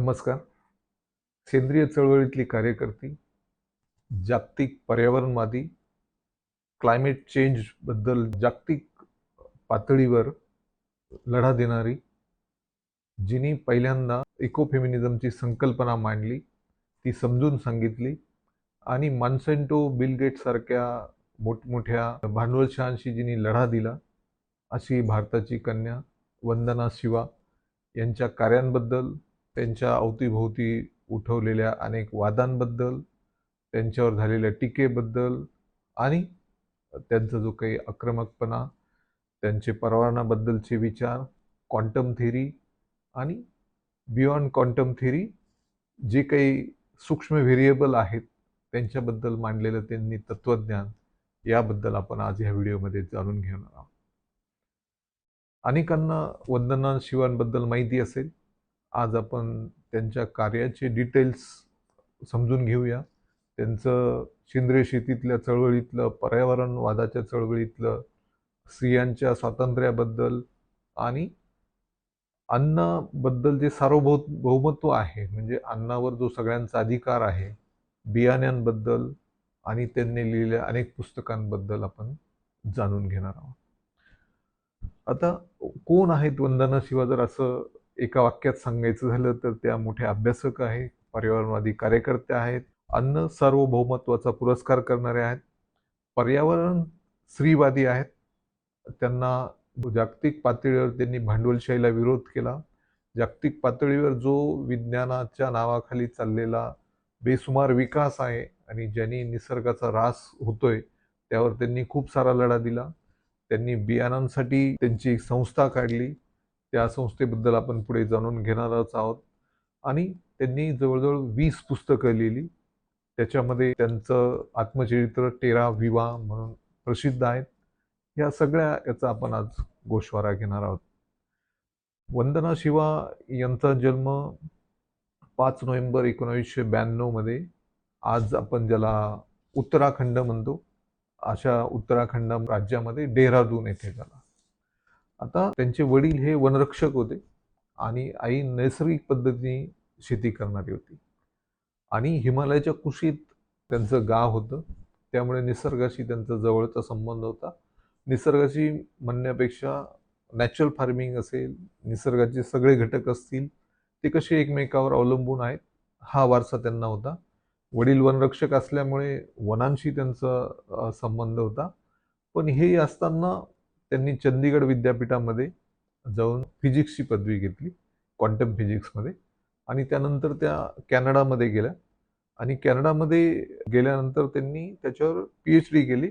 नमस्कार. सेंद्रिय चळवळीतली कार्यकर्ती, जागतिक पर्यावरणवादी, क्लायमेट चेंज बद्दल जागतिक पातळीवर लढा देणारी, जिनी पहिल्यांदा इकोफेमिनिझमची संकल्पना मांडली, ती समजून सांगितली आणि मॉन्सँटो, बिल गेट्स सारख्या मोठमोठ्या भांडवलशाहांशी जिनी लढा दिला, अशी भारताची कन्या वंदना शिवा यांच्या कार्यांबद्दल, त्यांच्या अवतीभोवती उठवलेल्या अनेक वादांबद्दल, त्यांच्यावर झालेल्या टीकेबद्दल आणि त्यांचा जो काही आक्रमकपणा, त्यांचे पर्यावरणाबद्दलचे विचार, क्वांटम थिअरी आणि बियॉन्ड क्वांटम थिअरी जे काही सूक्ष्म व्हेरिएबल आहेत त्यांच्याबद्दल मांडलेलं त्यांनी तत्वज्ञान, याबद्दल आपण आज ह्या व्हिडिओमध्ये जाणून घेणार आहोत. अनेकांना वंदना शिवांबद्दल माहिती असेल. आज आपण त्यांच्या कार्याचे डिटेल्स समजून घेऊया. त्यांचं सेंद्रिय शेतीतल्या चळवळीतलं, पर्यावरणवादाच्या चळवळीतलं, स्त्रियांच्या स्वातंत्र्याबद्दल आणि अन्नाबद्दल जे सार्वभौमत्व आहे, म्हणजे अन्नावर जो सगळ्यांचा अधिकार आहे, बियाण्यांबद्दल आणि त्यांनी लिहिलेल्या अनेक पुस्तकांबद्दल आपण जाणून घेणार आहोत. आता कोण आहेत वंदना शिवा? जर असं एका वाक्यात सांगायचं झालं तर त्या मोठ्या अभ्यासक आहेत, पर्यावरणवादी कार्यकर्त्या आहेत, अन्न सार्वभौमत्वाचा पुरस्कार करणारे आहेत, पर्यावरण स्त्रीवादी आहेत. त्यांना जागतिक पातळीवर त्यांनी भांडवलशाहीला विरोध केला. जागतिक पातळीवर जो विज्ञानाच्या नावाखाली चाललेला बेसुमार विकास आहे आणि ज्यांनी निसर्गाचा ऱ्हास होतोय, त्यावर त्यांनी खूप सारा लढा दिला. त्यांनी बियाणांसाठी त्यांची एक संस्था काढली. त्या संस्थेबद्दल आपण पुढे जाणून घेणारच आहोत. आणि त्यांनी जवळजवळ 20 पुस्तकं लिहिली. त्याच्यामध्ये त्यांचं आत्मचरित्र टेरा विवा म्हणून प्रसिद्ध आहेत. या सगळ्या याचा आपण आज गोषवारा घेणार आहोत. वंदना शिवा यांचा जन्म 5 नोव्हेंबर 1992 मध्ये, आज आपण ज्याला उत्तराखंड म्हणतो, अशा उत्तराखंड राज्यामध्ये डेहराडून येथे झाला. आता त्यांचे वडील हे वनरक्षक होते आणि आई नैसर्गिक पद्धतीने शेती करणारी होती आणि हिमालयाच्या कुशीत त्यांचं गाव होतं. त्यामुळे निसर्गाशी त्यांचा जवळचा संबंध होता. निसर्गाशी म्हणण्यापेक्षा नॅचरल फार्मिंग असेल, निसर्गाचे सगळे घटक असतील, ते कसे एकमेकावर अवलंबून आहेत, हा वारसा त्यांना होता. वडील वनरक्षक असल्यामुळे वनांशी त्यांचा संबंध होता. पण हे असताना त्यांनी चंदीगड विद्यापीठामध्ये जाऊन फिजिक्सची पदवी घेतली, क्वांटम फिजिक्समध्ये. आणि त्यानंतर त्या कॅनडामध्ये गेल्या आणि कॅनडामध्ये गेल्यानंतर त्यांनी त्याच्यावर PhD केली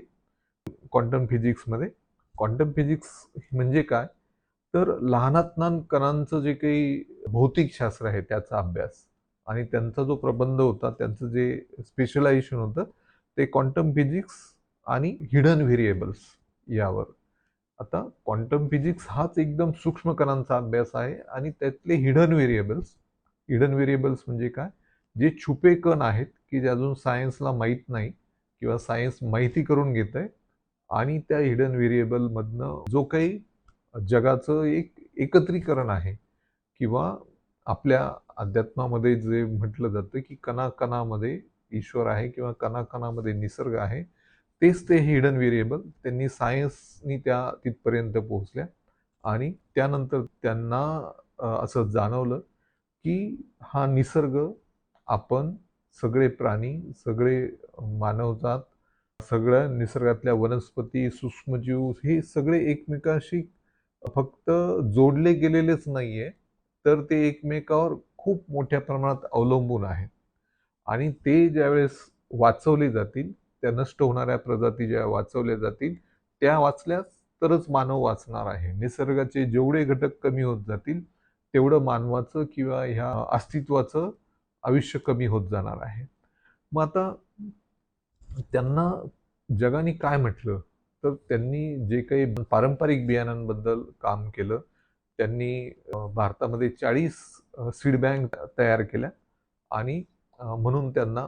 क्वांटम फिजिक्समध्ये. क्वांटम फिजिक्स म्हणजे काय? तर लहानात कणांचं जे काही भौतिकशास्त्र आहे त्याचा अभ्यास. आणि त्यांचा जो प्रबंध होता, त्यांचं जे स्पेशलायझेशन होतं, ते क्वांटम फिजिक्स आणि हिडन व्हेरिएबल्स यावर. आता क्वांटम फिजिक्स हाच एकदम सूक्ष्म कणांचा अभ्यास आहे आणि त्यातले हिडन व्हेरिएबल्स म्हणजे काय? जे छुपे कण आहेत की जे अजून सायन्सला माहीत नाही किंवा सायन्स माहिती करून घेत आहे, आणि त्या हिडन व्हेरिएबल मधनं जो काही जगाचं एक एकत्रीकरण आहे, किंवा आपल्या अध्यात्मामध्ये जे म्हटलं जातं की कणाकणामध्ये ईश्वर आहे किंवा कणाकणामध्ये निसर्ग आहे, तेच ते हिडन व्हेरिएबल. त्यांनी सायन्सनी त्या तिथपर्यंत पोहोचल्या आणि त्यानंतर त्यांना असं जाणवलं की हा निसर्ग, आपण सगळे प्राणी, सगळे मानवजात, सगळ्या निसर्गातल्या वनस्पती, सूक्ष्मजीव हे सगळे एकमेकांशी फक्त जोडले गेलेलेच नाहीये, तर ते एकमेकावर खूप मोठ्या प्रमाणात अवलंबून आहेत. आणि ते ज्यावेळेस वाचवले जातील, त्या नष्ट होणाऱ्या प्रजाती ज्या वाचवल्या जातील, त्या वाचल्यास तरच मानव वाचणार आहे. निसर्गाचे जेवढे घटक कमी होत जातील, तेवढं मानवाचं किंवा ह्या अस्तित्वाचं आयुष्य कमी होत जाणार आहे. मग आता त्यांना जगाने काय म्हटलं, तर त्यांनी जे काही पारंपरिक बियाणांबद्दल काम केलं. त्यांनी भारतामध्ये 40 सीड बँक तयार केल्या आणि म्हणून त्यांना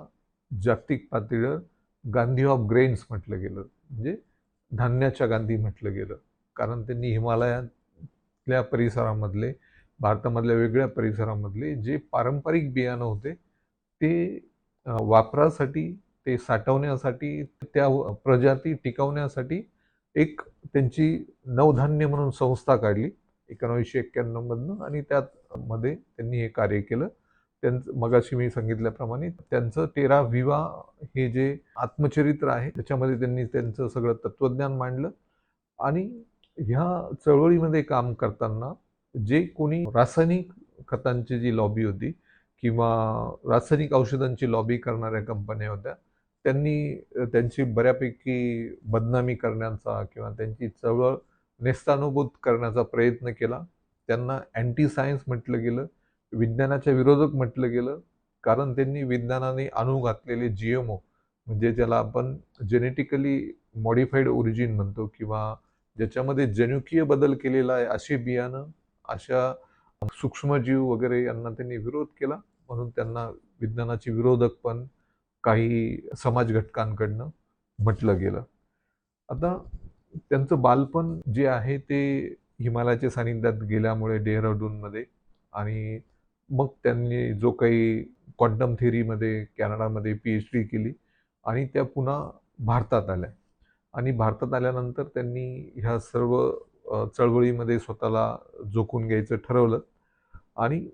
जागतिक पातळीवर गांधी ऑफ ग्रेन्स म्हटलं गेलं, म्हणजे धान्याच्या गांधी म्हटलं गेलं. कारण त्यांनी हिमालयातल्या परिसरामधले भारतामधल्या वेगळ्या परिसरामधले जे पारंपरिक बियाणं होते ते वापरासाठी, ते साठवण्यासाठी, त्या प्रजाती टिकवण्यासाठी एक त्यांची नवधान्य म्हणून संस्था काढली 1991 मधनं, आणि त्यात मध्ये त्यांनी हे कार्य केलं. त्यांचं मगाशी मी सांगितल्याप्रमाणे त्यांचं तेरा विवा हे जे आत्मचरित्र आहे त्याच्यामध्ये त्यांनी त्यांचं सगळं तत्वज्ञान मांडलं. आणि ह्या चळवळीमध्ये काम करताना जे कोणी रासायनिक खतांची जी लॉबी होती किंवा रासायनिक औषधांची लॉबी करणाऱ्या कंपन्या होत्या, त्यांनी त्यांची बऱ्यापैकी बदनामी करण्याचा किंवा त्यांची चळवळ नेस्तानुभूत करण्याचा प्रयत्न केला. त्यांना अँटी सायन्स म्हटलं गेलं, विज्ञानाच्या विरोधक म्हटलं गेलं, कारण त्यांनी विज्ञानाने आणू घातलेले GMO, म्हणजे ज्याला आपण जेनेटिकली मॉडिफाईड ओरिजिन म्हणतो, किंवा ज्याच्यामध्ये जनुकीय बदल केलेला आहे अशी बियाणं, अशा सूक्ष्मजीव वगैरे यांना त्यांनी विरोध केला. म्हणून त्यांना विज्ञानाचे विरोधक पण काही समाज घटकांकडनं म्हटलं गेलं. आता त्यांचं बालपण जे आहे ते हिमालयाच्या सानिध्यात गेल्यामुळे डेहराडूनमध्ये, आणि मग त्यांनी जो काही क्वांटम थिअरीमध्ये कॅनडामध्ये PhD केली आणि त्या पुन्हा भारतात आल्या. आणि भारतात आल्यानंतर त्यांनी ह्या सर्व चळवळीमध्ये स्वतःला झोकून घ्यायचं ठरवलं. आणि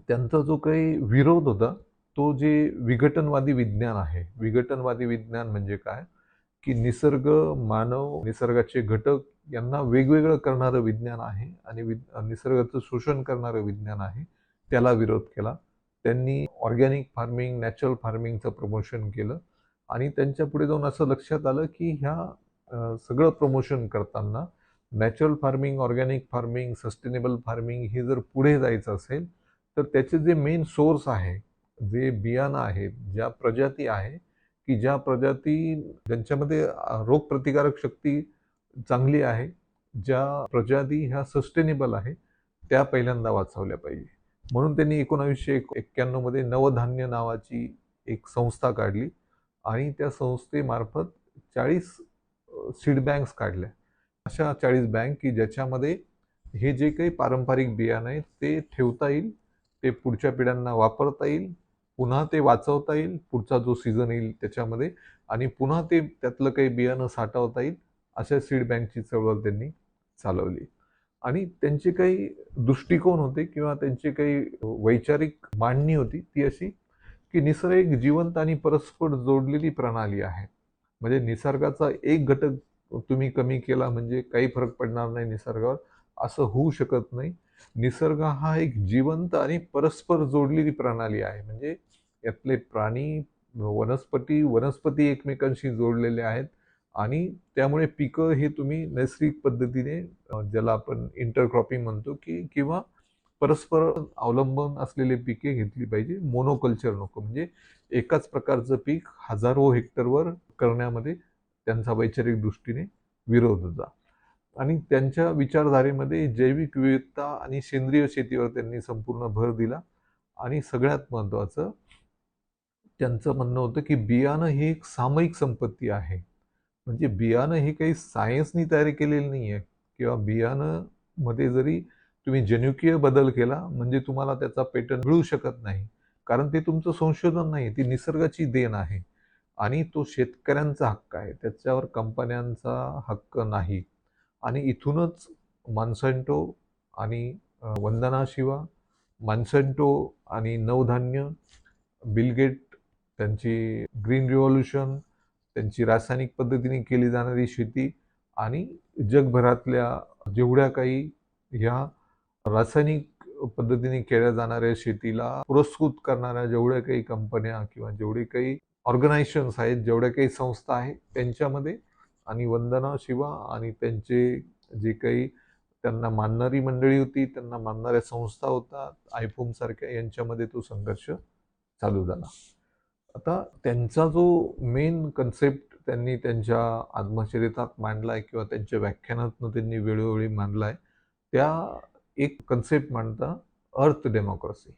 त्यांचा जो काही विरोध होता तो जे विघटनवादी विज्ञान आहे. विघटनवादी विज्ञान म्हणजे काय, की निसर्ग, मानव, निसर्गाचे घटक यांना वेगवेगळं करणारं विज्ञान आहे आणि निसर्गाचं शोषण करणारं विज्ञान आहे, त्याला विरोध केला. त्यांनी ऑर्गॅनिक फार्मिंग, नॅचरल फार्मिंगचं प्रमोशन केलं. आणि त्यांच्या पुढे जाऊन असं लक्षात आलं की सगळं प्रमोशन करताना natural farming, organic farming, sustainable farming हे जर पुढे जायचं असेल तर त्याचे जे मेन सोर्स आहे, जे बियाणं आहे, ज्या प्रजाती आहे, की ज्या प्रजाती ज्यांच्यामध्ये रोगप्रतिकारक शक्ती चांगली आहे, ज्या प्रजाती ह्या सस्टेनेबल आहे, त्या पहिल्यांदा वाचवल्या पाहिजे. म्हणून त्यांनी 1991 मध्ये नवधान्य नावाची एक संस्था काढली आणि त्या संस्थेमार्फत 40 सीड बँक्स काढल्या. अशा 40 बँक की ज्याच्यामध्ये हे जे काही पारंपरिक बियाणं आहे ते ठेवता येईल, ते पुढच्या पिढ्यांना वापरता येईल, पुन्हा ते वाचवता येईल पुढचा जो सीझन येईल त्याच्यामध्ये, आणि पुन्हा ते त्यातलं काही बियाणं साठवता येईल, अशा सीड बँकची चळवळ त्यांनी चालवली. आणि त्यांचे काही दृष्टिकोन होते किंवा त्यांची काही वैचारिक मांडणी होती ती अशी, की निसर्ग एक जिवंत आणि परस्पर जोडलेली प्रणाली आहे. म्हणजे निसर्गाचा एक घटक तुम्ही कमी केला म्हणजे काही फरक पडणार नाही निसर्गावर, असं होऊ शकत नाही. निसर्ग हा एक जिवंत आणि परस्पर जोडलेली प्रणाली आहे. म्हणजे यातले प्राणी, वनस्पती एकमेकांशी जोडलेले आहेत. आणि त्यामुळे पिकं हे तुम्ही नैसर्गिक पद्धतीने, ज्याला आपण इंटरक्रॉपिंग म्हणतो, की किंवा परस्पर अवलंबून असलेले पिके घेतली पाहिजे. मोनोकल्चर नको, म्हणजे एकाच प्रकारचं पीक हजारो हेक्टरवर करण्यामध्ये त्यांचा वैचारिक दृष्टीने विरोध होता. आणि त्यांच्या विचारधारेमध्ये जैविक विविधता आणि सेंद्रिय शेतीवर त्यांनी संपूर्ण भर दिला. आणि सगळ्यात महत्त्वाचं त्यांचं म्हणणं होतं की बियाणं ही एक सामायिक संपत्ती आहे. म्हणजे बियाणं हे काही सायन्सनी तयारी केलेलं नाही आहे, किंवा बियाणं मध्ये जरी तुम्ही जनुकीय बदल केला म्हणजे तुम्हाला त्याचा पेटंट मिळू शकत नाही, कारण ते तुमचं संशोधन नाही, ती निसर्गाची देण आहे. आणि तो शेतकऱ्यांचा हक्क आहे, त्याच्यावर कंपन्यांचा हक्क नाही. आणि इथूनच मॉन्सँटो आणि वंदना शिवा, मॉन्सँटो आणि नवधान्य, बिल गेट त्यांची ग्रीन रिव्हॉल्युशन, त्यांची रासायनिक पद्धतीने केली जाणारी शेती, आणि जगभरातल्या जेवढ्या काही ह्या रासायनिक पद्धतीने केल्या जाणाऱ्या शेतीला पुरस्कृत करणाऱ्या जेवढ्या काही कंपन्या किंवा जेवढे काही ऑर्गनायझेशन्स आहेत, जेवढ्या काही संस्था आहेत त्यांच्यामध्ये, आणि वंदना शिवा आणि त्यांचे जे काही त्यांना मानणारी मंडळी होती, त्यांना मानणाऱ्या संस्था होता, आयफोम सारख्या, यांच्यामध्ये तो संघर्ष चालू झाला. आता त्यांचा जो मेन कन्सेप्ट त्यांनी त्यांच्या आत्मचरित्रात मांडलाय किंवा त्यांच्या व्याख्यानातनं त्यांनी वेळोवेळी मांडलाय, त्या एक कन्सेप्ट मांडता, अर्थ डेमोक्रेसी.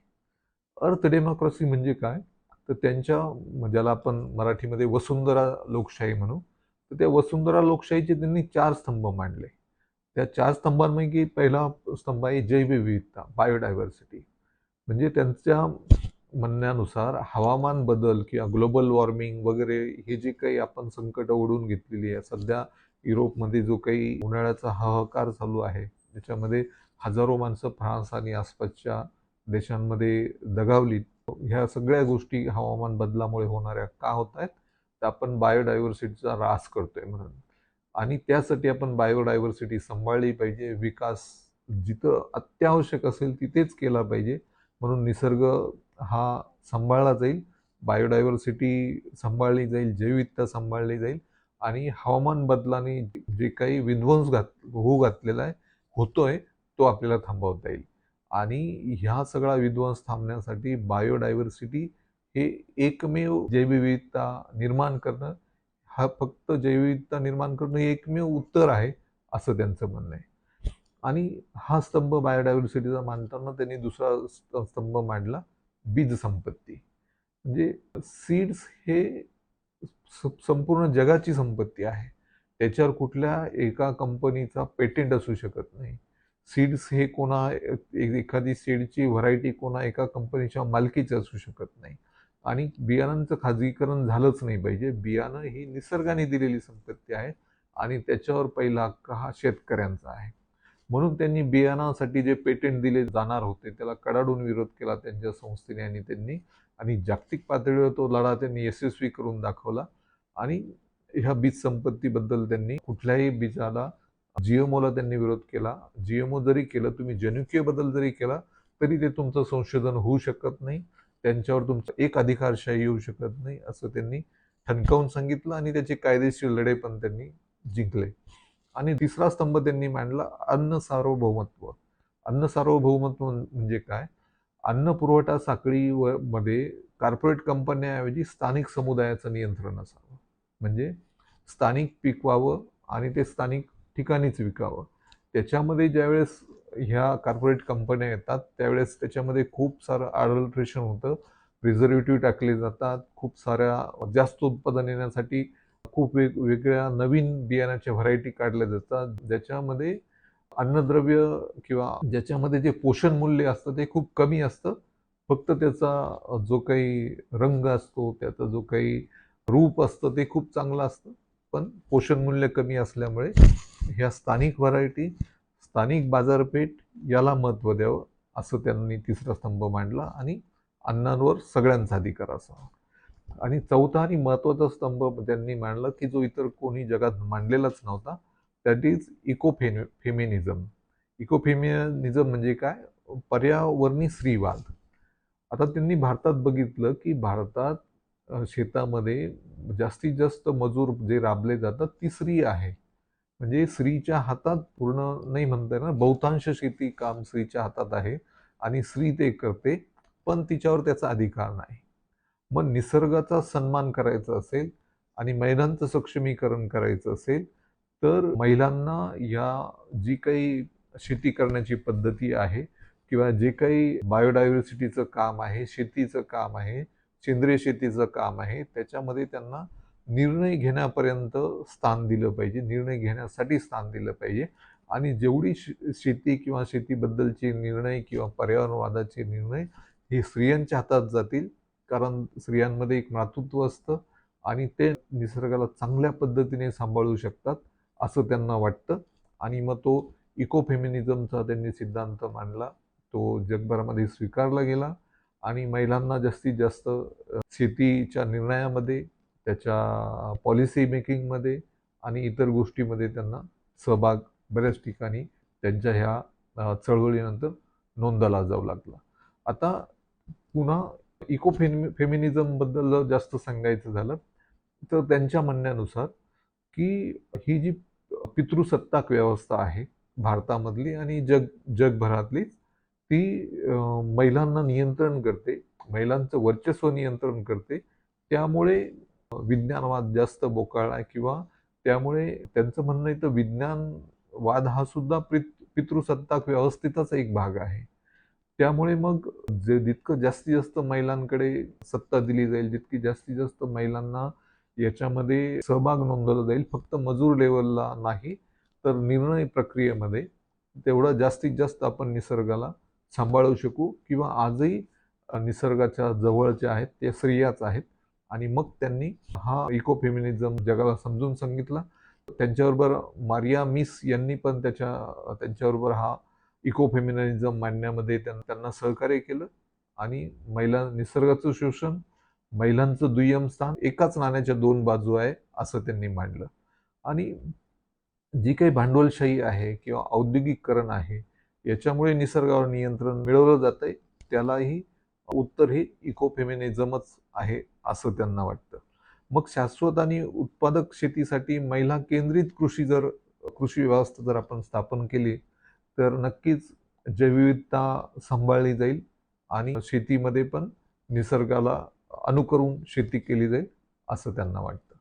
अर्थ डेमोक्रेसी म्हणजे काय, तर त्यांच्या, ज्याला आपण मराठीमध्ये वसुंधरा लोकशाही म्हणू, तर त्या वसुंधरा लोकशाहीचे त्यांनी 4 स्तंभ मांडले. त्या 4 स्तंभांपैकी पहिला स्तंभ आहे जैवविविधता, बायोडायव्हर्सिटी. म्हणजे त्यांच्या म्हणण्यानुसार हवामान बदल किंवा ग्लोबल वॉर्मिंग वगैरे हे जे काही आपण संकट ओढून घेतलेली आहे, सध्या युरोपमध्ये जो काही उन्हाळ्याचा हाहाकार चालू आहे, त्याच्यामध्ये हजारो माणसं फ्रान्स आणि आसपासच्या देशांमध्ये दगावली. ह्या सगळ्या गोष्टी हवामान बदलामुळे होणाऱ्या का होत आहेत? तर आपण बायोडायव्हर्सिटीचा ऱ्हास करतोय म्हणून. आणि त्यासाठी आपण बायोडायव्हर्सिटी सांभाळली पाहिजे. विकास जिथं अत्यावश्यक असेल तिथेच केला पाहिजे. म्हणून निसर्ग हा सांभाळला जाईल, बायोडायव्हर्सिटी सांभाळली जाईल, जैवविविधता सांभाळली जाईल आणि हवामान बदलाने जे काही विध्वंस होऊ घातलेला आहे, होतोय, तो आपल्याला थांबवता येईल. आणि ह्या सगळा विध्वंस थांबण्यासाठी बायोडायव्हर्सिटी हे एकमेव जैवविविधता निर्माण करणं, हा फक्त जैवविविधता निर्माण करणं हे एकमेव उत्तर आहे, असं त्यांचं म्हणणं आहे. आणि हा स्तंभ बायोडायव्हर्सिटीचा मांडताना त्यांनी दुसरा स्तंभ मांडला, बीज संपत्ती. म्हणजे सीड्स हे संपूर्ण जगाची संपत्ती आहे. त्याच्यावर कुठल्या एका कंपनीचा पेटंट असू शकत नाही. सीड्स हे एखादी सीडची व्हरायटी कोणा एका कंपनीच्या मालकीची असू शकत नाही. आणि बियाणांचं खाजगीकरण झालंच नाही पाहिजे. बियाणं ही निसर्गाने दिलेली संपत्ती आहे आणि त्याच्यावर पहिला हक्क हा शेतकऱ्यांचा आहे. म्हणून त्यांनी बियाणासाठी जे पेटंट दिले जाणार होते त्याला कडाडून विरोध केला त्यांच्या संस्थेने आणि जागतिक पातळीवर तो लढा त्यांनी यशस्वी करून दाखवला. आणि ह्या बीज संपत्तीबद्दल त्यांनी कुठल्याही बीजाला जीएमओला त्यांनी विरोध केला. जीएमओ जरी केलं, तुम्ही जनुकीय बदल जरी केला तरी ते तुमचं संशोधन होऊ शकत नाही, त्यांच्यावर तुमचा एक अधिकारशाही येऊ शकत नाही, असं त्यांनी ठणकावून सांगितलं आणि त्याचे कायदेशीर लढे पण त्यांनी जिंकले. आणि तिसरा स्तंभ त्यांनी मांडला, अन्न सार्वभौमत्व. अन्न सार्वभौमत्व म्हणजे काय? अन्न पुरवठा साखळी मध्ये कॉर्पोरेट कंपन्यांऐवजी स्थानिक समुदायाचं नियंत्रण असावं. म्हणजे स्थानिक पिकवावं आणि ते स्थानिक ठिकाणीच विकावं. त्याच्यामध्ये ज्यावेळेस ह्या कॉर्पोरेट कंपन्या येतात त्यावेळेस त्याच्यामध्ये खूप सारं अडल्ट्रेशन होतं, प्रिझर्वेटिव्ह टाकले जातात, खूप साऱ्या जास्त उत्पादन येण्यासाठी खूप वेगवेगळ्या नवीन बियाण्याच्या व्हरायटी काढल्या जातात, ज्याच्यामध्ये अन्नद्रव्य किंवा ज्याच्यामध्ये जे पोषण मूल्य असतं ते खूप कमी असतं. फक्त त्याचा जो काही रंग असतो, त्याचा जो काही रूप असतं ते खूप चांगलं असतं, पण पोषण मूल्य कमी असल्यामुळे ह्या स्थानिक व्हरायटी, स्थानिक बाजारपेठ याला महत्त्व द्यावं, असं त्यांनी तिसरा स्तंभ मांडला. आणि अन्नांवर सगळ्यांचा अधिकार असावा. आणि चौथा आणि महत्त्वाचा स्तंभ त्यांनी मांडला की जो इतर कोणी जगात मांडलेलाच नव्हता, दॅट इज फेमिनिझम. फेमिनिझम म्हणजे काय? पर्यावरणी स्त्रीवाद. आता त्यांनी भारतात बघितलं की भारतात शेतामध्ये जास्तीत जास्त मजूर जे राबले जातात ती स्त्री आहे. म्हणजे स्त्रीच्या हातात पूर्ण नाही म्हणता येणार, बहुतांश शेती काम स्त्रीच्या हातात आहे आणि स्त्री ते करते, पण तिच्यावर त्याचा अधिकार नाही. मग निसर्गाचा सन्मान करायचा असेल आणि महिलांचं सक्षमीकरण करायचं असेल तर महिलांना या जी काही शेती करण्याची पद्धती आहे किंवा जे काही बायोडायव्हर्सिटीचं काम आहे, शेतीचं काम आहे, सेंद्रिय शेतीचं काम आहे, त्याच्यामध्ये त्यांना निर्णय घेण्यापर्यंत स्थान दिलं पाहिजे, निर्णय घेण्यासाठी स्थान दिलं पाहिजे. आणि जेवढी शेती किंवा शेतीबद्दलचे निर्णय किंवा पर्यावरणवादाचे निर्णय हे स्त्रियांच्या हातात जातील, कारण स्त्रियांमध्ये एक मातृत्व असतं आणि ते निसर्गाला चांगल्या पद्धतीने सांभाळू शकतात असं त्यांना वाटतं. आणि मग तो इकोफेमिनिझमचा त्यांनी सिद्धांत मांडला, तो जगभरामध्ये स्वीकारला गेला आणि महिलांना जास्तीत जास्त शेतीच्या निर्णयामध्ये, त्याच्या पॉलिसी मेकिंगमध्ये आणि इतर गोष्टीमध्ये त्यांना सहभाग बऱ्याच ठिकाणी त्यांच्या ह्या चळवळीनंतर नोंदवला जाऊ लागला. आता पुन्हा फेमिनिझमबद्दल जास्त सांगायचं झालं तर त्यांच्या म्हणण्यानुसार की ही जी पितृसत्ताक व्यवस्था आहे भारतामधली आणि जगभरातली, ती महिलांना नियंत्रण करते, महिलांचं वर्चस्व नियंत्रण करते. त्यामुळे विज्ञानवाद जास्त बोकाळला किंवा त्यामुळे त्यांचं म्हणणं आहे तर विज्ञानवाद हा सुद्धा पितृसत्ताक व्यवस्थेचाच एक भाग आहे. त्यामुळे मग जितकं जास्तीत जास्त महिलांकडे सत्ता दिली जाईल, जितकी जास्तीत जास्त महिलांना याच्यामध्ये सहभाग नोंदवला जाईल, फक्त मजूर लेवलला नाही तर निर्णय प्रक्रियेमध्ये तेवढं जास्तीत जास्त आपण निसर्गाला सांभाळू शकू किंवा आजही निसर्गाच्या जवळचे आहेत ते स्त्रियाच आहेत. आणि मग त्यांनी हा इकोफेमिनिझम जगाला समजून सांगितला. त्यांच्याबरोबर मारिया मिस यांनी पण त्यांच्याबरोबर हा इकोफेमिनिझम मांडण्यामध्ये त्यांना सहकार्य केलं. आणि निसर्गाचं शोषण, महिलांचं दुय्यम स्थान, एकाच नाण्याच्या दोन बाजू आहे असं त्यांनी मांडलं. आणि जी काही भांडवलशाही आहे किंवा औद्योगिकरण आहे, याच्यामुळे निसर्गावर नियंत्रण मिळवलं जातंय, त्यालाही उत्तर हे इकोफेमिनिझमच आहे असं त्यांना वाटतं. मग शाश्वत आणि उत्पादक शेतीसाठी महिला केंद्रित कृषी व्यवस्था जर आपण स्थापन केली, तर नक्कीच जैवविविधता सांभाळली जाईल आणि शेतीमध्ये पण निसर्गाला अनुकरून शेती केली जाईल असं त्यांना वाटतं.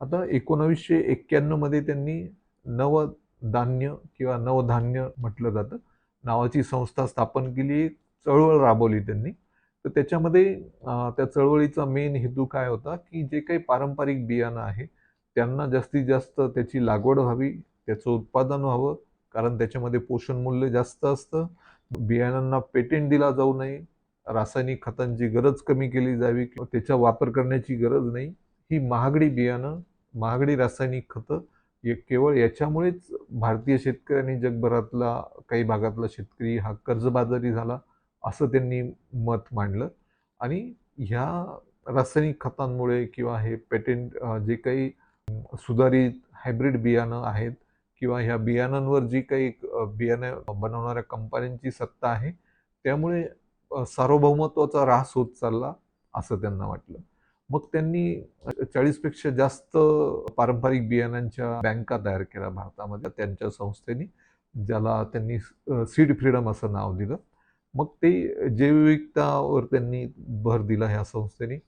आता 1991 मध्ये त्यांनी नवधान्य किंवा नवधान्य म्हटलं जातं नावाची संस्था स्थापन केली, एक चळवळ राबवली त्यांनी. तर त्याच्यामध्ये त्या चळवळीचा मेन हेतू काय होता, की जे काही पारंपरिक बियाणं आहे त्यांना जास्तीत जास्त त्याची लागवड व्हावी, त्याचं उत्पादन व्हावं, कारण त्याच्यामध्ये पोषण मूल्य जास्त असतं. बियाणांना पेटेंट दिला जाऊ नये, रासायनिक खतांची गरज कमी केली जावी किंवा त्याचा वापर करण्याची गरज नाही. ही महागडी बियाणं, महागडी रासायनिक खतं केवळ याच्यामुळेच भारतीय शेतकरी आणि जगभरातला काही भागातला शेतकरी हा कर्जबाजारी झाला असं त्यांनी मत मांडलं. आणि ह्या रासायनिक खतांमुळे किंवा हे पेटेंट जे काही सुधारित हायब्रिड बियाणं आहेत किंवा ह्या बियाणांवर जी काही बियाणं बनवणाऱ्या कंपन्यांची सत्ता आहे, त्यामुळे सार्वभौमत्वाचा ऱ्हास होत चालला असं त्यांना वाटलं. मग त्यांनी 40पेक्षा जास्त पारंपरिक बियाणांच्या बँका तयार केल्या भारतामध्ये त्यांच्या संस्थेने, ज्याला त्यांनी सीड फ्रीडम असं नाव दिलं. मग ते जैवविविधतावर त्यांनी भर दिला ह्या संस्थेने.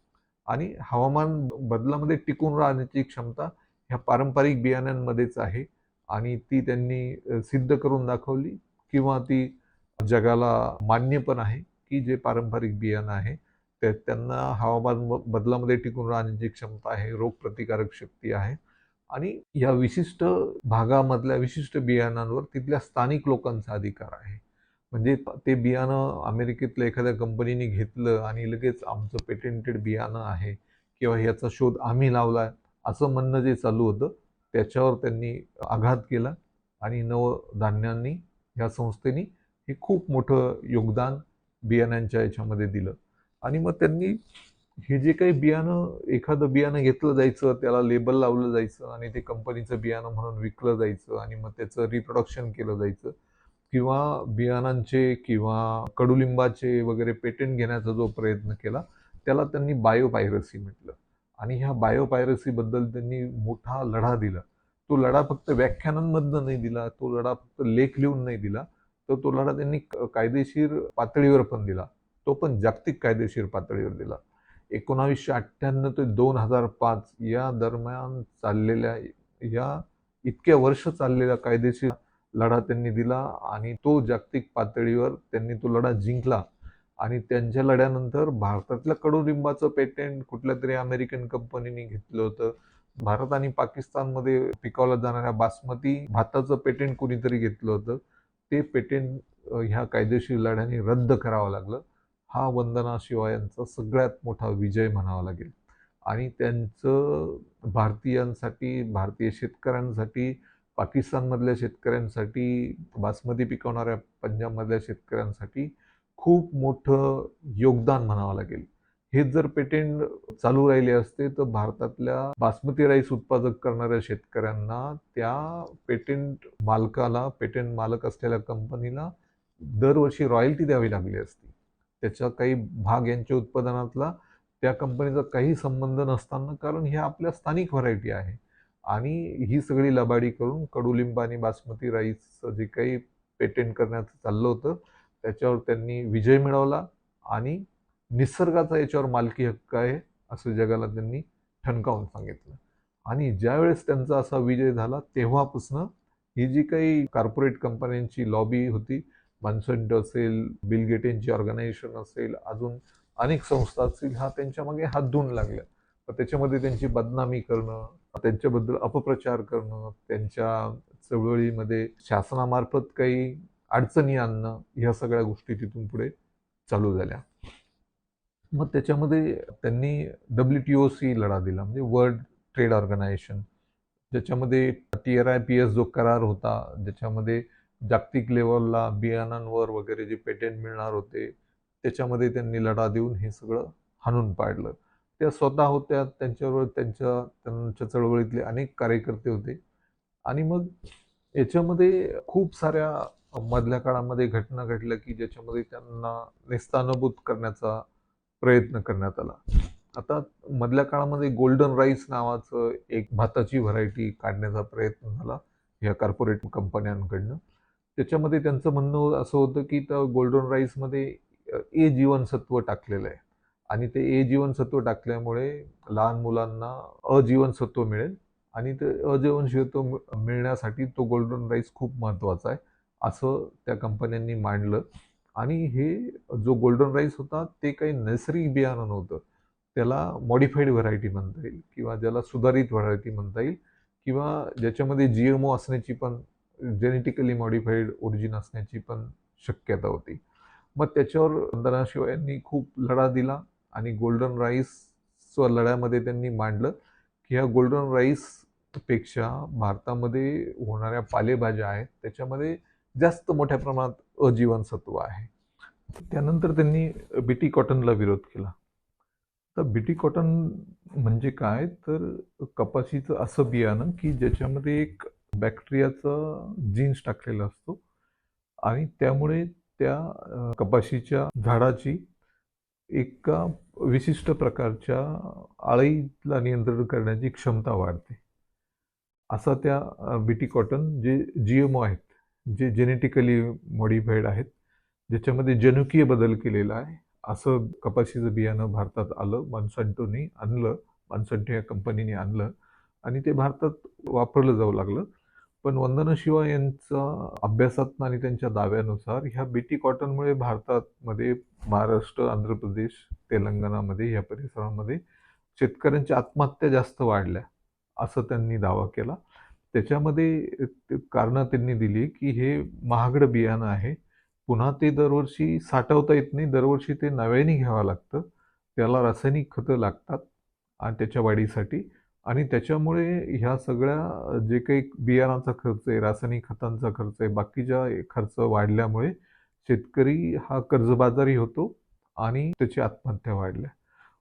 आणि हवामान बदलामध्ये टिकून राहण्याची क्षमता ह्या पारंपरिक बियाण्यांमध्येच आहे आणि ती त्यांनी सिद्ध करून दाखवली किंवा ती जगाला मान्य पण आहे, की जे पारंपरिक बियाणं आहे त्यांना हवामान बदलामध्ये टिकून राहण्याची क्षमता आहे, रोगप्रतिकारक शक्ती आहे. आणि या विशिष्ट भागामधल्या विशिष्ट बियाणांवर तिथल्या स्थानिक लोकांचा अधिकार आहे. म्हणजे ते बियाणं अमेरिकेतल्या एखाद्या कंपनीने घेतलं आणि लगेच आमचं पेटेंटेड बियाणं आहे किंवा याचा शोध आम्ही लावलाय असं म्हणणं जे चालू होतं, त्याच्यावर त्यांनी आघात केला. आणि नवधान्यांनी ह्या संस्थेने हे खूप मोठं योगदान बियाण्यांच्या याच्यामध्ये दिलं. आणि मग त्यांनी हे जे काही एखादं बियाणं घेतलं जायचं, त्याला लेबल लावलं जायचं आणि ते कंपनीचं बियाणं म्हणून विकलं जायचं आणि मग त्याचं रिप्रोडक्शन केलं जायचं किंवा बियाणांचे किंवा कडुलिंबाचे वगैरे पेटेंट घेण्याचा जो प्रयत्न केला, त्याला त्यांनी बायोपायरसी म्हटलं. आणि ह्या बायोपायरसीबद्दल त्यांनी मोठा लढा दिला. तो लढा फक्त व्याख्यानांमधनं नाही दिला, तो लढा फक्त लेख लिहून नाही दिला, तर तो लढा त्यांनी कायदेशीर पातळीवर पण दिला. तो पण जागतिक कायदेशीर पातळीवर दिला. 1998 ते 2005 या दरम्यान चाललेल्या या इतक्या वर्ष चाललेल्या कायदेशीर लढा त्यांनी दिला आणि तो जागतिक पातळीवर त्यांनी तो लढा जिंकला. आणि त्यांच्या लढ्यानंतर भारतातल्या कडुलिंबाचं पेटेंट कुठल्या तरी अमेरिकन कंपनीने घेतलं होतं. भारत आणि पाकिस्तानमध्ये पिकवल्या जाणाऱ्या बासमती भाताचं पेटेंट कुणीतरी घेतलं होतं. ते पेटेंट ह्या कायदेशीर लढ्याने रद्द करावं लागलं. हा वंदना शिवा यांचा सगळ्यात मोठा विजय म्हणावा लागेल. आणि त्यांचं भारतीयांसाठी, भारतीय शेतकऱ्यांसाठी, पाकिस्तानमधल्या शेतकऱ्यांसाठी, बासमती पिकवणाऱ्या पंजाबमधल्या शेतकऱ्यांसाठी खूप मोठं योगदान म्हणावं लागेल. हे जर पेटेंट चालू राहिले असते तर भारतातल्या बासमती राईस उत्पादक करणाऱ्या शेतकऱ्यांना त्या पेटेंट मालक असलेल्या कंपनीला दरवर्षी रॉयल्टी द्यावी लागली असती. त्याचा काही भाग यांच्या उत्पादनातला त्या कंपनीचा काही संबंध नसताना, कारण हे आपल्या स्थानिक व्हरायटी आहे. आणि ही सगळी लबाडी करून कडुलिंब आणि बासमती राईसचं जे काही पेटेंट करण्याचं चाललं होतं, त्याच्यावर त्यांनी विजय मिळवला आणि निसर्गाचा याच्यावर मालकी हक्क आहे असं जगाला त्यांनी ठणकावून सांगितलं. आणि ज्यावेळेस त्यांचा असा विजय झाला, तेव्हापासून ही जी काही कॉर्पोरेट कंपन्यांची लॉबी होती, मॉन्संटो असेल, बिल गेट यांची ऑर्गनायझेशन असेल, अजून अनेक संस्था असतील, हा त्यांच्या मागे हात धुवून लागल्या. त्याच्यामध्ये त्यांची बदनामी करणं, त्यांच्याबद्दल अपप्रचार करणं, त्यांच्या चळवळीमध्ये शासनामार्फत काही अडचणी आणणं, ह्या सगळ्या गोष्टी तिथून पुढे चालू झाल्या. मग त्याच्यामध्ये त्यांनी WTOC लढा दिला, म्हणजे वर्ल्ड ट्रेड ऑर्गनायझेशन, ज्याच्यामध्ये TRIPS जो करार होता, ज्याच्यामध्ये जागतिक लेवलला बियाणांवर वगैरे जे पेटंट मिळणार होते, त्याच्यामध्ये त्यांनी लढा देऊन हे सगळं हाणून पाडलं. त्या स्वतः होत्या, त्यांच्याबरोबर त्यांच्या चळवळीतले अनेक कार्यकर्ते होते. आणि मग याच्यामध्ये खूप साऱ्या मधल्या काळामध्ये घटना घडल्या की ज्याच्यामध्ये त्यांना नेस्तानाबूत करण्याचा प्रयत्न करण्यात आला. आता मधल्या काळामध्ये गोल्डन राईस नावाचं एक भाताची व्हरायटी काढण्याचा प्रयत्न झाला या कॉर्पोरेट कंपन्यांकडनं. त्याच्यामध्ये त्यांचं म्हणणं असं होतं की त्या गोल्डन राईसमध्ये ए जीवनसत्व टाकलेलं आहे आणि ते ए जीवनसत्व टाकल्यामुळे लहान मुलांना अजीवनसत्व मिळेल आणि ते अजीवनसत्व मिळण्यासाठी तो गोल्डन राईस खूप महत्त्वाचा आहे, असं त्या कंपन्यांनी मांडलं. आणि हे जो गोल्डन राईस होता ते काही नैसर्गिक बियाणं नव्हतं, त्याला मॉडिफाईड व्हरायटी म्हणता येईल किंवा ज्याला सुधारित व्हरायटी म्हणता येईल किंवा ज्याच्यामध्ये GMO असण्याची पण, जेनेटिकली मॉडिफाईड ओरिजिन असण्याची पण शक्यता होती. मग त्याच्यावर वंदना शिवा यांनी खूप लढा दिला आणि गोल्डन राईसच्या लढ्यामध्ये त्यांनी मांडलं की ह्या गोल्डन राईसपेक्षा भारतामध्ये होणाऱ्या पालेभाज्या आहेत त्याच्यामध्ये जास्त मोठ्या प्रमाणात अजीवनसत्व आहे. त्यानंतर त्यांनी BT कॉटनला विरोध केला. तर BT कॉटन म्हणजे काय, तर कपाशीचं असं बियाणं की ज्याच्यामध्ये एक बॅक्टेरियाचा जीन्स टाकलेला असतो आणि त्यामुळे त्या कपाशीच्या झाडाची एका विशिष्ट प्रकारच्या आळीला नियंत्रण करण्याची क्षमता वाढते. असा त्या BT कॉटन जे GMO आहेत, जे जेनेटिकली मॉडिफाईड आहेत, ज्याच्यामध्ये जनुकीय बदल केलेला आहे, असं कपाशीचं बियाणं भारतात आलं. मॉन्सॅन्टोनी आणलं, मॉन्सॅन्टो या कंपनीने आणलं आणि ते भारतात वापरलं जाऊ लागलं. पण वंदना शिवा यांच्या अभ्यासात आणि त्यांच्या दाव्यानुसार ह्या BT कॉटनमुळे भारतामध्ये महाराष्ट्र, आंध्र प्रदेश, तेलंगणामध्ये या परिसरामध्ये शेतकऱ्यांच्या आत्महत्या जास्त वाढल्या, असं त्यांनी दावा केला. त्याच्यामध्ये कारणं त्यांनी दिली की हे महागडं बियाणं आहे, पुन्हा ते दरवर्षी साठवता येत नाही, दरवर्षी ते नव्याने घ्यावं लागतं, त्याला रासायनिक खतं लागतात आणि त्याच्या वाढीसाठी आणि त्याच्यामुळे ह्या सगळ्या जे काही बियाणाचा खर्च आहे, रासायनिक खतांचा खर्च आहे, बाकीच्या खर्च वाढल्यामुळे शेतकरी हा कर्जबाजारी होतो आणि त्याची आत्महत्या वाढल्या.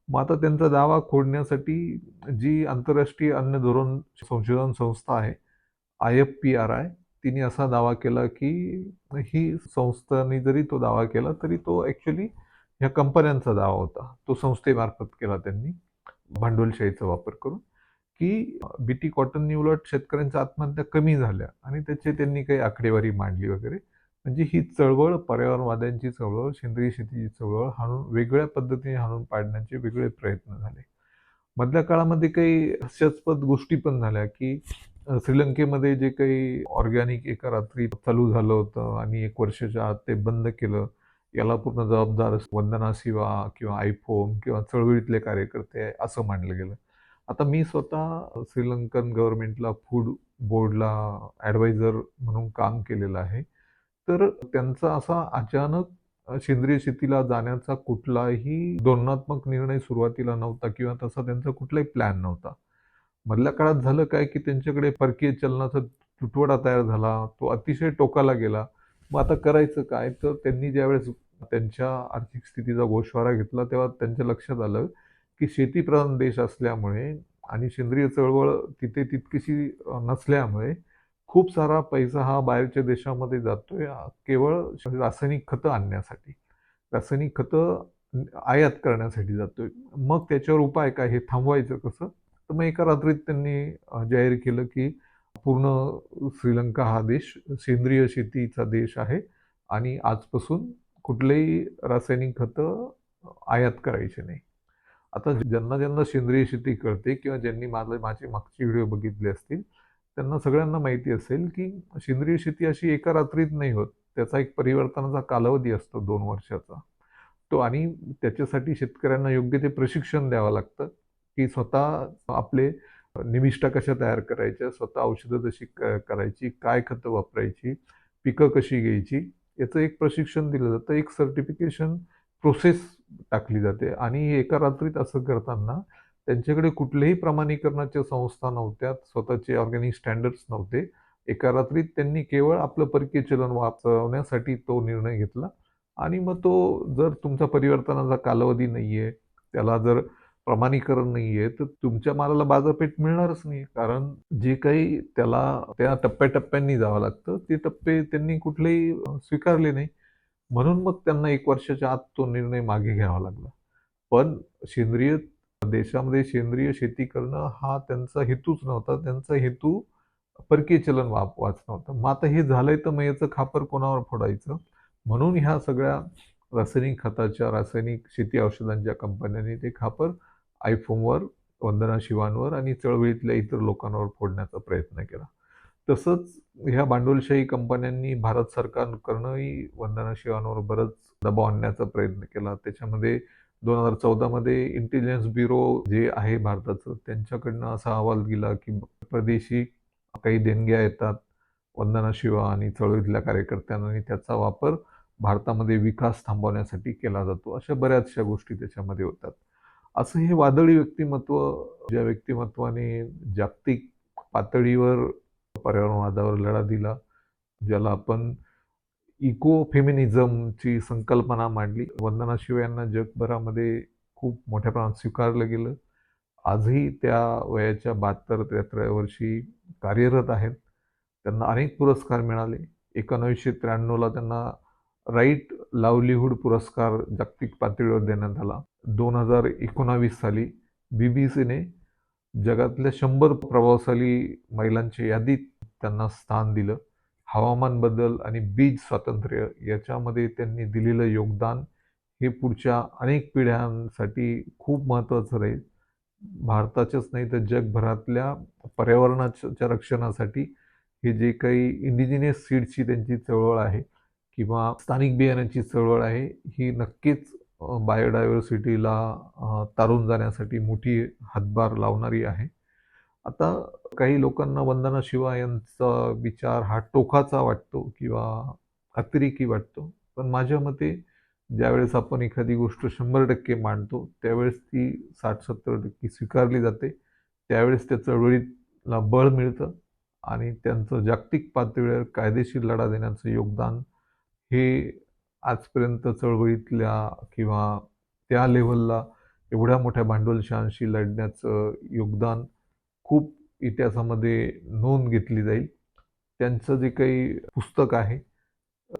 मग आता त्यांचा दावा खोडण्यासाठी जी आंतरराष्ट्रीय अन्न धोरण संशोधन संस्था आहे, IFPRI, तिने असा दावा केला की ही संस्थांनी जरी तो दावा केला तरी तो ॲक्च्युअली ह्या कंपन्यांचा दावा होता. तो संस्थेमार्फत केला त्यांनी भांडवलशाहीचा वापर करून, की BT कॉटननी उलट शेतकऱ्यांच्या आत्महत्या कमी झाल्या आणि त्याचे त्यांनी काही आकडेवारी मांडली वगैरे. म्हणजे ही चळवळ, पर्यावरणवाद्यांची चळवळ, सेंद्रिय शेतीची चळवळ वेगळ्या पद्धतीने हाणून पाडण्याचे वेगळे प्रयत्न झाले. मधल्या काळामध्ये काही हास्यास्पद गोष्टी पण झाल्या की श्रीलंकेमध्ये जे काही ऑर्गॅनिक एका रात्री चालू झालं होतं आणि 1 वर्षाच्या आत ते बंद केलं, याला पूर्ण जबाबदार वंदना शिवा किंवा आयफोम किंवा चळवळीतले कार्यकर्ते आहे, असं मानलं गेलं. आता मी स्वतः श्रीलंकन गव्हर्नमेंटला फूड बोर्डला ॲडवायझर म्हणून काम केलेलं आहे. तर त्यांचा असा अचानक सेंद्रिय शेतीला जाण्याचा कुठलाही धोरणात्मक निर्णय सुरुवातीला नव्हता किंवा तसा त्यांचा कुठलाही प्लॅन नव्हता. मधल्या काळात झालं काय की त्यांच्याकडे परकीय चलनाचा तुटवडा तयार झाला, तो अतिशय टोकाला गेला. मग आता करायचं काय, तर त्यांनी ज्यावेळेस त्यांच्या आर्थिक स्थितीचा गोषवारा घेतला तेव्हा त्यांच्या लक्षात आलं की शेतीप्रधान देश असल्यामुळे आणि सेंद्रिय चळवळ तिथे तितकीशी नसल्यामुळे खूप सारा पैसा हा बाहेरच्या देशामध्ये जातोय केवळ रासायनिक खतं आणण्यासाठी, रासायनिक खतं आयात करण्यासाठी जातोय. मग त्याच्यावर उपाय काय, हे थांबवायचं कसं? तर मग एका रात्रीत त्यांनी जाहीर केलं की पूर्ण श्रीलंका हा देश सेंद्रिय शेतीचा देश आहे आणि आजपासून कुठलेही रासायनिक खतं आयात करायचे नाही. आता ज्यांना ज्यांना सेंद्रिय शेती कळते किंवा ज्यांनी माझे मागचे व्हिडिओ बघितले असतील, त्यांना सगळ्यांना माहिती असेल की सेंद्रिय शेती अशी एका रात्रीत नाही होत. त्याचा एक परिवर्तनाचा कालावधी असतो 2 वर्षाचा. तो आणि त्याच्यासाठी शेतकऱ्यांना योग्य ते प्रशिक्षण द्यावं लागतं. की स्वतः आपले निविष्ठा कशा तयार करायच्या, स्वतः औषधं कशी करायची, काय खतं वापरायची, पिकं कशी घ्यायची, याचं एक प्रशिक्षण दिलं जातं. एक सर्टिफिकेशन प्रोसेस टाकली जाते आणि एका रात्रीत असं करताना त्यांच्याकडे कुठल्याही प्रमाणीकरणाच्या संस्था नव्हत्या, स्वतःचे ऑर्गॅनिक स्टँडर्ड्स नव्हते. एका रात्रीत त्यांनी केवळ आपलं परकीय चलन वाचवण्यासाठी तो निर्णय घेतला आणि मग तो जर तुमचा परिवर्तनाचा कालावधी नाहीये, त्याला जर प्रमाणीकरण नाहीये, तर तुमच्या मालाला बाजारपेठ मिळणारच नाही. कारण जे काही त्याला त्या टप्प्याटप्प्यांनी जावं लागतं, ते टप्पे त्यांनी कुठलेही स्वीकारले नाही. म्हणून मग त्यांना 1 वर्षाच्या आत तो निर्णय मागे घ्यावा लागला. पण सेंद्रिय देशामध्ये सेंद्रिय शेती करणं हा त्यांचा हेतूच नव्हता. त्यांचा हेतू परकीय चलन वाचणं होतं. मग आता हे झालंय तर मग याचं खापर कोणावर फोडायचं? म्हणून ह्या सगळ्या रासायनिक खताच्या, रासायनिक शेती औषधांच्या कंपन्यांनी ते खापर आयफोमवर, वंदना शिवांवर आणि चळवळीतल्या इतर लोकांवर फोडण्याचा प्रयत्न केला. तसंच ह्या भांडवलशाही कंपन्यांनी भारत सरकारकडूनही वंदना शिवांवर बरंच दबाव आणण्याचा प्रयत्न केला. त्याच्यामध्ये 2014 मध्ये इंटेलिजन्स ब्युरो जे आहे भारताचं, त्यांच्याकडनं असा अहवाल गेला, की परदेशी काही देणग्या येतात वंदना शिवा आणि चळवळीतल्या कार्यकर्त्यांना आणि त्याचा वापर भारतामध्ये विकास थांबवण्यासाठी केला जातो. अशा बऱ्याचशा गोष्टी त्याच्यामध्ये होतात. असं हे वादळी व्यक्तिमत्व, ज्या व्यक्तिमत्वाने जागतिक पातळीवर पर्यावरणवादावर लढा दिला, ज्याला आपण इको फेमिनिझमची संकल्पना मांडली. वंदना शिवा यांना जगभरामध्ये खूप मोठ्या प्रमाणात स्वीकारलं गेलं. आजही त्या वयाच्या 72-73 वर्षी कार्यरत आहेत. त्यांना अनेक पुरस्कार मिळाले. 1993ला त्यांना राईट लाईव्हलीहूड पुरस्कार जागतिक पातळीवर देण्यात आला. 2019 साली बीबीसीने जगातल्या 100 प्रभावशाली महिलांच्या यादीत त्यांना स्थान दिलं. हवामान बदल आणि बीज स्वातंत्र्य याच्यामध्ये त्यांनी दिलेलं योगदान हे पुढच्या अनेक पिढ्यांसाठी खूप महत्त्वाचं राहील. भारताच्याच नाही तर जगभरातल्या पर्यावरणाच्या रक्षणासाठी हे जे काही इंडिजिनियस सीड्सची त्यांची चळवळ आहे किंवा स्थानिक बियाण्यांची चळवळ आहे, ही नक्कीच बायोडायव्हर्सिटीला तारून जाण्यासाठी मोठी हातभार लावणारी आहे. आता काही लोकांना वंदना शिवा यांचा विचार हा टोकाचा वाटतो किंवा अतिरेकी वाटतो. पण माझ्या मते ज्यावेळेस आपण एखादी गोष्ट 100% मांडतो, त्यावेळेस ती 60-70% स्वीकारली जाते. त्यावेळेस त्या चळवळीला बळ मिळतं आणि त्यांचं जागतिक पातळीवर कायदेशीर लढा देण्याचं योगदान हे आजपर्यंत चळवळीतल्या किंवा त्या लेव्हलला एवढ्या मोठ्या भांडवलशाहांशी लढण्याचं योगदान खूप इतिहासामध्ये नोंद घेतली जाईल. त्यांचं जे काही पुस्तक आहे,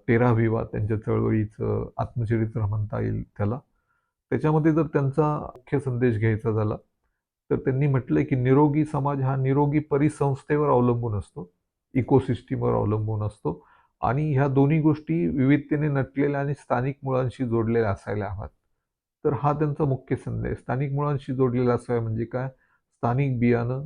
तेरा विवा त्यांच्या चळवळीचं आत्मचरित्र म्हणता येईल त्याला. त्याच्यामध्ये जर त्यांचा मुख्य संदेश घ्यायचा झाला, तर त्यांनी म्हटलंय की निरोगी समाज हा निरोगी परिसंस्थेवर अवलंबून असतो, इकोसिस्टमवर अवलंबून असतो आणि ह्या दोन्ही गोष्टी विविधतेने नटलेल्या आणि स्थानिक मुळांशी जोडलेल्या असायला हव्यात. तर हा त्यांचा मुख्य संदेश. स्थानिक मुळांशी जोडलेला असावा म्हणजे काय? स्थानिक बियाणं,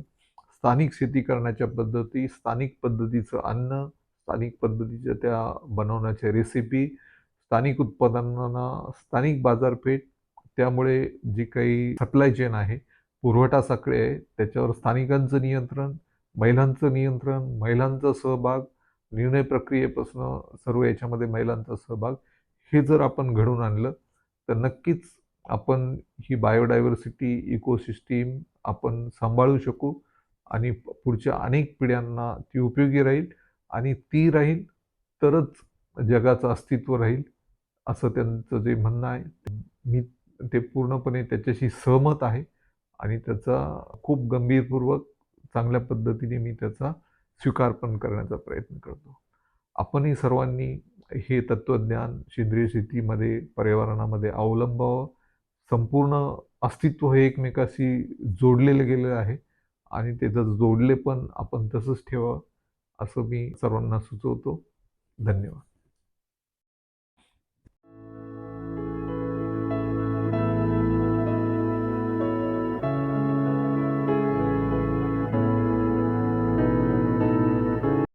स्थानिक शेती करण्याच्या पद्धती, स्थानिक पद्धतीचं अन्न, स्थानिक पद्धतीच्या त्या बनवण्याच्या रेसिपी, स्थानिक उत्पादनांना स्थानिक बाजारपेठ, त्यामुळे जी काही सप्लाय चेन आहे, पुरवठा साखळी आहे, त्याच्यावर स्थानिकांचं नियंत्रण, महिलांचं नियंत्रण, महिलांचा सहभाग, निर्णय प्रक्रियेपासून सर्व याच्यामध्ये महिलांचा सहभाग, हे जर आपण घडवून आणलं, तर नक्कीच आपण ही बायोडायव्हर्सिटी इकोसिस्टीम आपण सांभाळू शकू आणि पुढच्या अनेक पिढ्यांना ती उपयोगी राहील आणि ती राहील तरच जगाचं अस्तित्व राहील, असं त्यांचं जे म्हणणं आहे. मी ते पूर्णपणे त्याच्याशी सहमत आहे आणि त्याचा खूप गंभीरपूर्वक चांगल्या पद्धतीने मी त्याचा स्वीकार पण करण्याचा प्रयत्न करतो. आपणही सर्वांनी हे तत्त्वज्ञान सेंद्रिय शेतीमध्ये, पर्यावरणामध्ये अवलंबावं. संपूर्ण अस्तित्व हे एकमेकाशी जोडलेलं गेलं आहे आणि ते जर जोडले पण आपण तसंच ठेवावं, असं मी सर्वांना सुचवतो. धन्यवाद.